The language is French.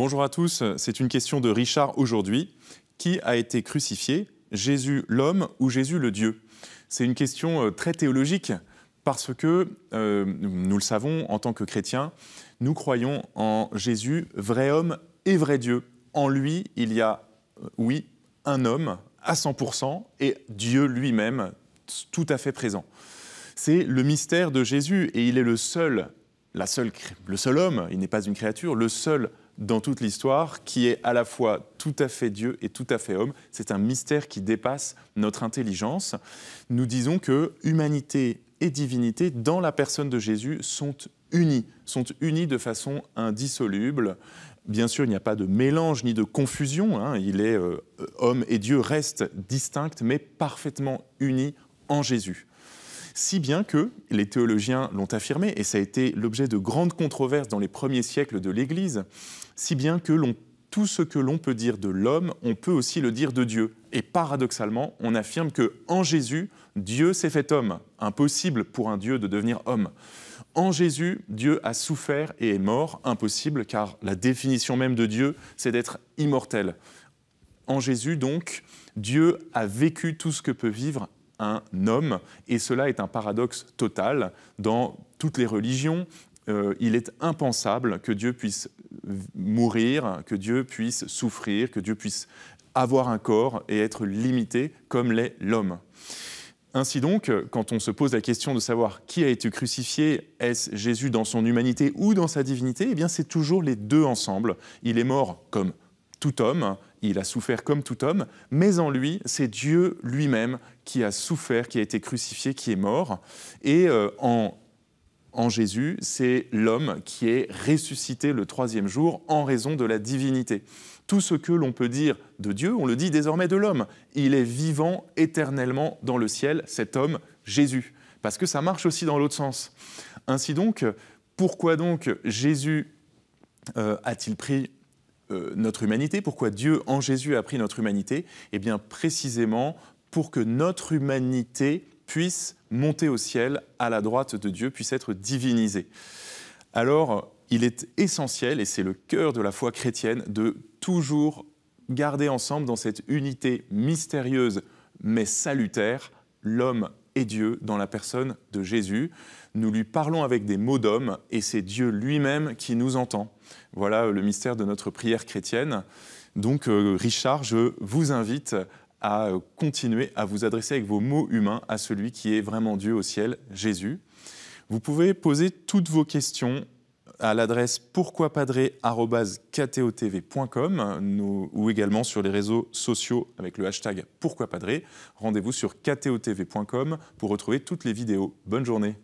Bonjour à tous, c'est une question de Richard aujourd'hui. Qui a été crucifié, Jésus l'homme ou Jésus le Dieu? C'est une question très théologique parce que, nous le savons, en tant que chrétiens, nous croyons en Jésus, vrai homme et vrai Dieu. En lui, il y a, oui, un homme à 100% et Dieu lui-même tout à fait présent. C'est le mystère de Jésus et il est le seul homme, il n'est pas une créature, le seul dans toute l'histoire qui est à la fois tout à fait Dieu et tout à fait homme. C'est un mystère qui dépasse notre intelligence. Nous disons que humanité et divinité, dans la personne de Jésus, sont unis de façon indissoluble. Bien sûr, il n'y a pas de mélange ni de confusion, il est homme et Dieu restent distincts, mais parfaitement unis en Jésus. Si bien que les théologiens l'ont affirmé, et ça a été l'objet de grandes controverses dans les premiers siècles de l'Église, si bien que tout ce que l'on peut dire de l'homme, on peut aussi le dire de Dieu. Et paradoxalement, on affirme qu'en Jésus, Dieu s'est fait homme. Impossible pour un Dieu de devenir homme. En Jésus, Dieu a souffert et est mort. Impossible, car la définition même de Dieu, c'est d'être immortel. En Jésus, donc, Dieu a vécu tout ce que peut vivre un homme, et cela est un paradoxe total dans toutes les religions. Il est impensable que Dieu puisse mourir, que Dieu puisse souffrir, que Dieu puisse avoir un corps et être limité comme l'est l'homme. Ainsi donc, quand on se pose la question de savoir qui a été crucifié, est-ce Jésus dans son humanité ou dans sa divinité? Eh bien, c'est toujours les deux ensemble. Il est mort comme tout homme, il a souffert comme tout homme, mais en lui, c'est Dieu lui-même qui a souffert, qui a été crucifié, qui est mort. Et en Jésus, c'est l'homme qui est ressuscité le troisième jour en raison de la divinité. Tout ce que l'on peut dire de Dieu, on le dit désormais de l'homme. Il est vivant éternellement dans le ciel, cet homme, Jésus. Parce que ça marche aussi dans l'autre sens. Ainsi donc, pourquoi donc Jésus a-t-il pris notre humanité? Pourquoi Dieu en Jésus a pris notre humanité? Eh bien précisément pour que notre humanité puisse monter au ciel à la droite de Dieu, puisse être divinisée. Alors il est essentiel, et c'est le cœur de la foi chrétienne, de toujours garder ensemble dans cette unité mystérieuse mais salutaire, l'homme et Dieu dans la personne de Jésus. Nous lui parlons avec des mots d'homme et c'est Dieu lui-même qui nous entend. Voilà le mystère de notre prière chrétienne. Donc Richard, je vous invite à continuer à vous adresser avec vos mots humains à celui qui est vraiment Dieu au ciel, Jésus. Vous pouvez poser toutes vos questions à l'adresse pourquoipadré@ktotv.com ou également sur les réseaux sociaux avec le hashtag pourquoipadré. Rendez-vous sur ktotv.com pour retrouver toutes les vidéos. Bonne journée.